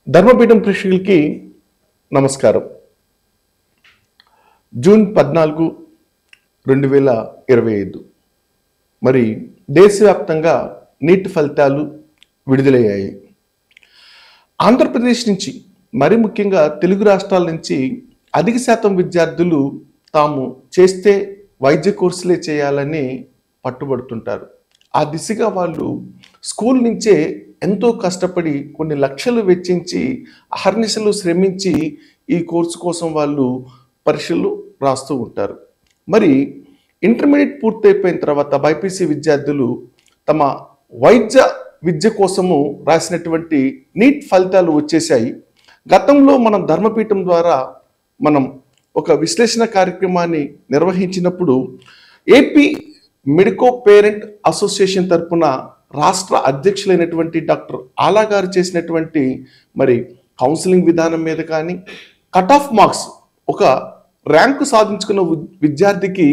ధర్మపీఠం ప్రేక్షకులకి నమస్కారం. జూన్ 14, 2025 మరి దేశవ్యాప్తంగా నీట్ ఫలితాలు విడుదలయ్యాయి. ఆంధ్రప్రదేశ్ నుంచి మరి ముఖ్యంగా తెలుగు రాష్ట్రాల నుంచి అధిక శాతం విద్యార్థులు తాము చేస్తే వైద్య కోర్సులే చేయాలని పట్టుబడుతుంటారు. ఆ దిశగా వాళ్ళు స్కూల్ నుంచే ఎంతో కష్టపడి కొన్ని లక్షలు వెచ్చించి అహర్నిశలు శ్రమించి ఈ కోర్సు కోసం వాళ్ళు పరీక్షలు రాస్తూ ఉంటారు. మరి ఇంటర్మీడియట్ పూర్తయిపోయిన తర్వాత బైపీసీ విద్యార్థులు తమ వైద్య విద్య కోసము రాసినటువంటి నీట్ ఫలితాలు వచ్చేసాయి. గతంలో మనం ధర్మపీఠం ద్వారా మనం ఒక విశ్లేషణ కార్యక్రమాన్ని నిర్వహించినప్పుడు ఏపీ మెడికో పేరెంట్ అసోసియేషన్ తరపున రాష్ట్ర అధ్యక్షులైనటువంటి డాక్టర్ ఆలా గారు చేసినటువంటి మరి కౌన్సిలింగ్ విధానం మీద కానీ కట్ ఆఫ్ మార్క్స్ ఒక ర్యాంకు సాధించుకున్న విద్యార్థికి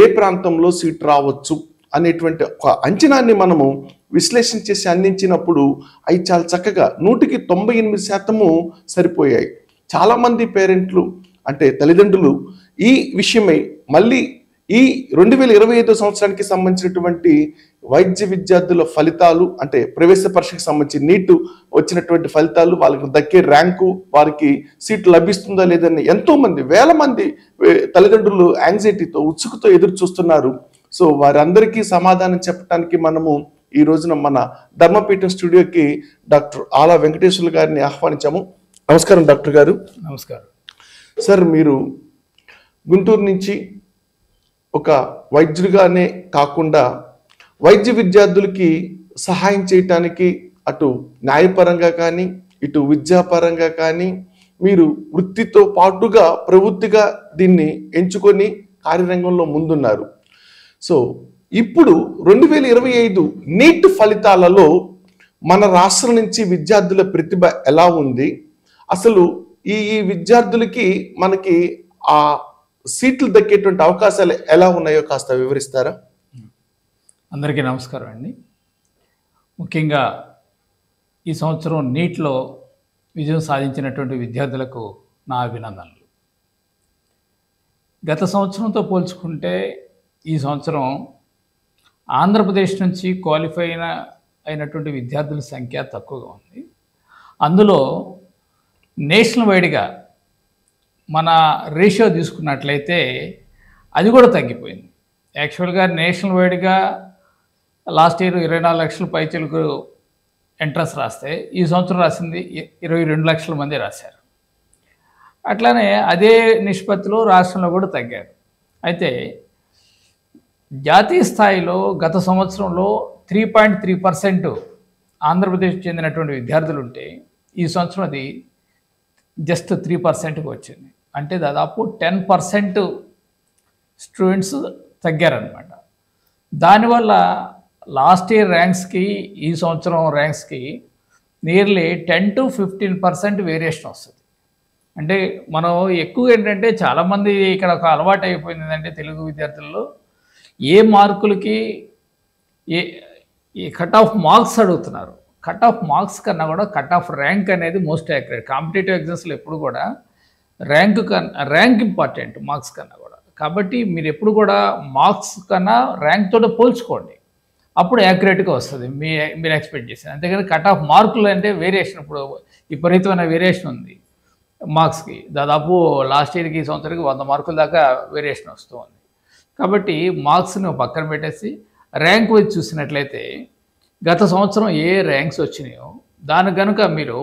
ఏ ప్రాంతంలో సీట్ రావచ్చు అనేటువంటి ఒక అంచనాన్ని మనము విశ్లేషణ చేసి అందించినప్పుడు అవి చాలా చక్కగా 98% సరిపోయాయి. చాలామంది పేరెంట్లు అంటే తల్లిదండ్రులు ఈ విషయమై మళ్ళీ ఈ 2025 సంవత్సరానికి సంబంధించినటువంటి వైద్య విద్యార్థుల ఫలితాలు అంటే ప్రవేశ పరీక్షకు సంబంధించి నీట్ వచ్చినటువంటి ఫలితాలు, వాళ్ళకి దక్కే ర్యాంకు, వారికి సీట్ లభిస్తుందా లేదని ఎంతోమంది వేల మంది తల్లిదండ్రులు యాంగ్జైటీతో ఉత్సుకతో ఎదురు చూస్తున్నారు. సో వారందరికీ సమాధానం చెప్పడానికి మనము ఈ రోజున మన ధర్మపీఠం స్టూడియోకి డాక్టర్ ఆలా వెంకటేశ్వర్లు గారిని ఆహ్వానించాము. నమస్కారం డాక్టర్ గారు. నమస్కారం సార్. మీరు గుంటూరు నుంచి ఒక వైద్యుడిగానే కాకుండా వైద్య విద్యార్థులకి సహాయం చేయటానికి అటు న్యాయపరంగా కానీ ఇటు విద్యాపరంగా కానీ మీరు వృత్తితో పాటుగా ప్రవృత్తిగా దీన్ని ఎంచుకొని కార్యరంగంలో ముందున్నారు. సో ఇప్పుడు 2025 నీట్ ఫలితాలలో మన రాష్ట్రం నుంచి విద్యార్థుల ప్రతిభ ఎలా ఉంది, అసలు ఈ విద్యార్థులకి మనకి ఆ సీట్లు దక్కేటువంటి అవకాశాలు ఎలా ఉన్నాయో కాస్త వివరిస్తారా? అందరికీ నమస్కారం అండి. ముఖ్యంగా ఈ సంవత్సరం నీట్లో విజయం సాధించినటువంటి విద్యార్థులకు నా అభినందనలు. గత సంవత్సరంతో పోల్చుకుంటే ఈ సంవత్సరం ఆంధ్రప్రదేశ్ నుంచి క్వాలిఫై అయినటువంటి విద్యార్థుల సంఖ్య తక్కువగా ఉంది. అందులో నేషనల్ వైడ్గా మన రేషియో తీసుకున్నట్లయితే అది కూడా తగ్గిపోయింది. యాక్చువల్గా నేషనల్ వైడ్గా లాస్ట్ ఇయర్ 24 లక్షల పైచలకు ఎంట్రన్స్ రాస్తే ఈ సంవత్సరం రాసింది 22 లక్షల మంది రాశారు. అట్లానే అదే నిష్పత్తిలో రాష్ట్రంలో కూడా తగ్గారు. అయితే జాతీయ స్థాయిలో గత సంవత్సరంలో 3.3% ఆంధ్రప్రదేశ్కి చెందినటువంటి విద్యార్థులు ఉంటే ఈ సంవత్సరం అది జస్ట్ 3%కి వచ్చింది. అంటే దాదాపు 10% స్టూడెంట్స్ తగ్గారనమాట. దానివల్ల లాస్ట్ ఇయర్ ర్యాంక్స్కి ఈ సంవత్సరం ర్యాంక్స్కి నియర్లీ 10 to 15% వేరియేషన్ వస్తుంది. అంటే మనం ఎక్కువ ఏంటంటే చాలామంది ఇక్కడ ఒక అలవాటు అయిపోయింది ఏంటంటే తెలుగు విద్యార్థుల్లో ఏ మార్కులకి ఏ కట్ ఆఫ్ మార్క్స్ అడుగుతున్నారు. కట్ ఆఫ్ మార్క్స్ కన్నా కూడా కట్ ఆఫ్ ర్యాంక్ అనేది మోస్ట్ యాక్యురేట్. కాంపిటేటివ్ ఎగ్జామ్స్లో ఎప్పుడు కూడా ర్యాంక్ ఇంపార్టెంట్ మార్క్స్ కన్నా కూడా. కాబట్టి మీరు ఎప్పుడు కూడా మార్క్స్ కన్నా ర్యాంక్తో పోల్చుకోండి, అప్పుడు యాక్యురేట్గా వస్తుంది మీరు ఎక్స్పెక్ట్ చేసేది. అంతేగాని కట్ ఆఫ్ మార్కులు అంటే వేరియేషన్ ఇప్పుడు విపరీతమైన వేరియేషన్ ఉంది మార్క్స్కి. దాదాపు లాస్ట్ ఇయర్కి ఈ సంవత్సరానికి 100 మార్కుల దాకా వేరియేషన్ వస్తుంది. కాబట్టి మార్క్స్ని పక్కన పెట్టేసి ర్యాంక్ వైజ్ చూసినట్లయితే గత సంవత్సరం ఏ ర్యాంక్స్ వచ్చినాయో దానికి కనుక మీరు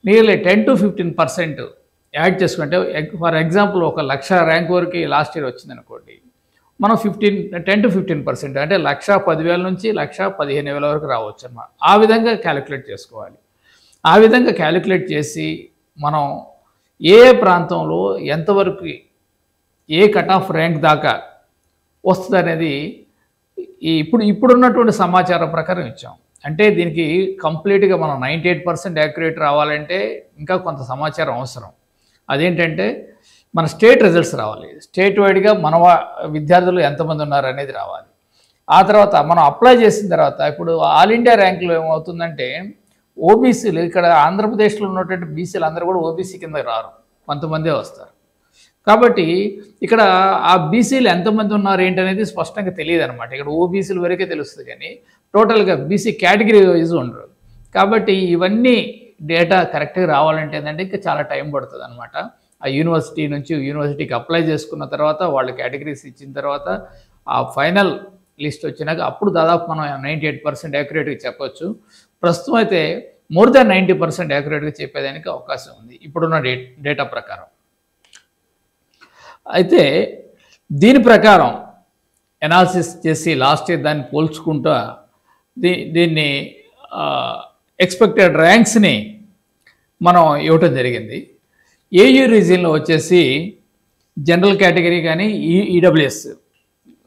నియర్లీ 10 to 15% యాడ్ చేసుకుంటే, ఫర్ ఎగ్జాంపుల్ 1,00,000 ర్యాంక్ వరకు లాస్ట్ ఇయర్ వచ్చింది అనుకోండి, మనం 10 to 15% అంటే 1,10,000 నుంచి 1,15,000 వరకు రావచ్చు అన్నమాట. ఆ విధంగా క్యాలిక్యులేట్ చేసుకోవాలి. ఆ విధంగా క్యాలిక్యులేట్ చేసి మనం ఏ ప్రాంతంలో ఎంతవరకు ఏ కట్ ఆఫ్ ర్యాంక్ దాకా వస్తుంది అనేది ఇప్పుడున్నటువంటి సమాచారం ప్రకారం ఇచ్చాం. అంటే దీనికి కంప్లీట్గా మనం 98% యాక్యురేట్ రావాలంటే ఇంకా కొంత సమాచారం అవసరం. అదేంటంటే మన స్టేట్ రిజల్ట్స్ రావాలి. స్టేట్ వైడ్గా మన విద్యార్థులు ఎంతమంది ఉన్నారు అనేది రావాలి. ఆ తర్వాత మనం అప్లై చేసిన తర్వాత ఇప్పుడు ఆల్ ఇండియా ర్యాంకులో ఏమవుతుందంటే ఓబీసీలు ఇక్కడ ఆంధ్రప్రదేశ్లో ఉన్నటువంటి బీసీలు అందరూ కూడా ఓబీసీ కింద రారు, కొంతమందే వస్తారు. కాబట్టి ఇక్కడ ఆ బీసీలు ఎంతమంది ఉన్నారు ఏంటనేది స్పష్టంగా తెలియదు అనమాట. ఇక్కడ ఓబీసీల వరకే తెలుస్తుంది కానీ టోటల్గా బీసీ కేటగిరీ వైజ్ ఉండరు. కాబట్టి ఇవన్నీ డేటా కరెక్ట్గా రావాలంటే ఏంటంటే ఇంకా చాలా టైం పడుతుంది అనమాట. ఆ యూనివర్సిటీ నుంచి యూనివర్సిటీకి అప్లై చేసుకున్న తర్వాత వాళ్ళు కేటగిరీస్ ఇచ్చిన తర్వాత ఆ ఫైనల్ లిస్ట్ వచ్చినాక అప్పుడు దాదాపు మనం 98% యాక్యురేట్గా చెప్పొచ్చు. ప్రస్తుతం అయితే మోర్ దాన్ 90% యాక్యురేట్గా చెప్పేదానికి అవకాశం ఉంది ఇప్పుడున్న డేటా ప్రకారం. అయితే దీని ప్రకారం ఎనాలిసిస్ చేసి లాస్ట్ ఇయర్ దాన్ని పోల్చుకుంటూ దీన్ని ఎక్స్పెక్టెడ్ ర్యాంక్స్ని మనం ఇవ్వటం జరిగింది. ఏయూ రీజియన్లో వచ్చేసి జనరల్ కేటగిరీ కానీ ఈడబ్ల్యూఎస్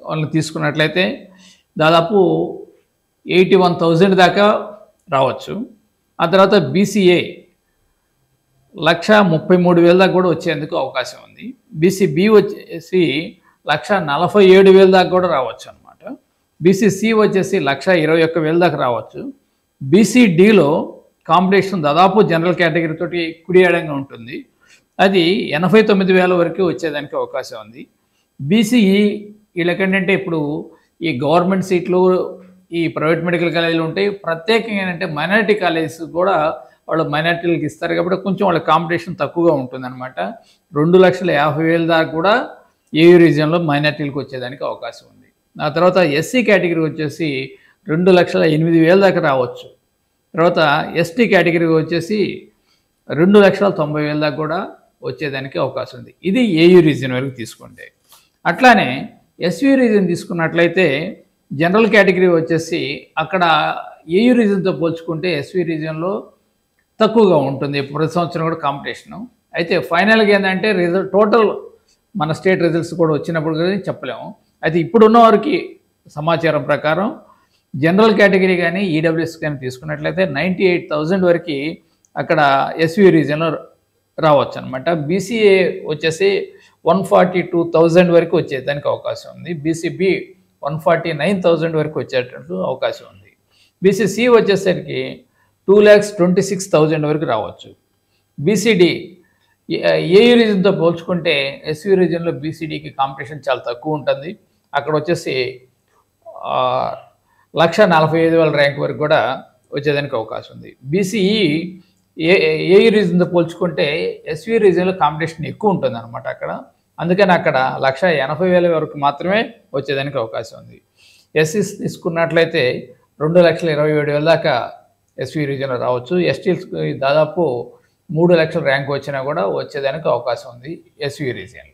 వాళ్ళని తీసుకున్నట్లయితే దాదాపు 81,000 దాకా రావచ్చు. ఆ తర్వాత బీసీఏ 1,33,000 దాకా కూడా వచ్చేందుకు అవకాశం ఉంది. బీసీబీ వచ్చేసి 1,47,000 దాకా కూడా రావచ్చు అనమాట. బీసీసీ వచ్చేసి 1,21,000 దాకా రావచ్చు. బీసీడీలో కాంపిటీషన్ దాదాపు జనరల్ కేటగిరీ తోటి కుడియాడంగా ఉంటుంది, అది 89,000 వరకు వచ్చేదానికి అవకాశం ఉంది. బీసీఈ వీళ్ళకంటే ఇప్పుడు ఈ గవర్నమెంట్ సీట్లు ఈ ప్రైవేట్ మెడికల్ కాలేజీలు ఉంటాయి, ప్రత్యేకంగా ఏంటంటే మైనారిటీ కాలేజెస్ కూడా వాళ్ళు మైనారిటీలకు ఇస్తారు కాబట్టి కొంచెం వాళ్ళ కాంపిటీషన్ తక్కువగా ఉంటుంది అనమాట. 2,50,000 దాకా కూడా ఏయూ రీజియన్లో మైనారిటీలకు వచ్చేదానికి అవకాశం ఉంది. ఆ తర్వాత ఎస్సీ కేటగిరీ వచ్చేసి 2,08,000 దాకా రావచ్చు. తర్వాత ఎస్టీ కేటగిరీ వచ్చేసి 2,90,000 దాకా కూడా వచ్చేదానికి అవకాశం ఉంది. ఇది ఏయూ రీజియన్ వరకు తీసుకుంటే. అట్లానే ఎస్యూ రీజియన్ తీసుకున్నట్లయితే జనరల్ కేటగిరీ వచ్చేసి అక్కడ ఏయూ రీజియన్తో పోల్చుకుంటే ఎస్యూ రీజియన్లో తక్కువగా ఉంటుంది ప్రతి సంవత్సరం కూడా కాంపిటీషను. అయితే ఫైనల్గా ఏంటంటే రిజల్ట్ టోటల్ మన స్టేట్ రిజల్ట్స్ కూడా వచ్చినప్పుడు కానీ చెప్పలేము. అయితే ఇప్పుడున్న వారికి సమాచారం ప్రకారం జనరల్ కేటగిరీ కానీ ఈడబ్ల్యూఎస్ కానీ తీసుకున్నట్లయితే 98,000 వరకు అక్కడ ఎస్యూ రీజియన్లో రావచ్చు అనమాట. బీసీఏ వచ్చేసి 142,000 వరకు వచ్చేదానికి అవకాశం ఉంది. బీసీబీ 149,000 వరకు వచ్చేటట్టు అవకాశం ఉంది. బీసీసీ వచ్చేసరికి 2,26,000 వరకు రావచ్చు. బీసీడీ ఏయూ రీజియన్తో పోల్చుకుంటే ఎస్యూ రీజియన్లో బీసీడీకి కాంపిటీషన్ చాలా తక్కువ ఉంటుంది. అక్కడ వచ్చేసి 1,45,000 ర్యాంక్ వరకు కూడా వచ్చేదానికి అవకాశం ఉంది. బీసీఈ ఏయూ రీజియన్తో పోల్చుకుంటే ఎస్యూ రీజియన్లో కాంపిటీషన్ ఎక్కువ ఉంటుంది అనమాట అక్కడ. అందుకని అక్కడ 1,80,000 వరకు మాత్రమే వచ్చేదానికి అవకాశం ఉంది. ఎస్సీస్ తీసుకున్నట్లయితే 2,27,000 దాకా ఎస్యూ రీజియన్లో రావచ్చు. ఎస్టీస్ దాదాపు 3 లక్షల ర్యాంక్ వచ్చినా కూడా వచ్చేదానికి అవకాశం ఉంది ఎస్యూ రీజియన్లో.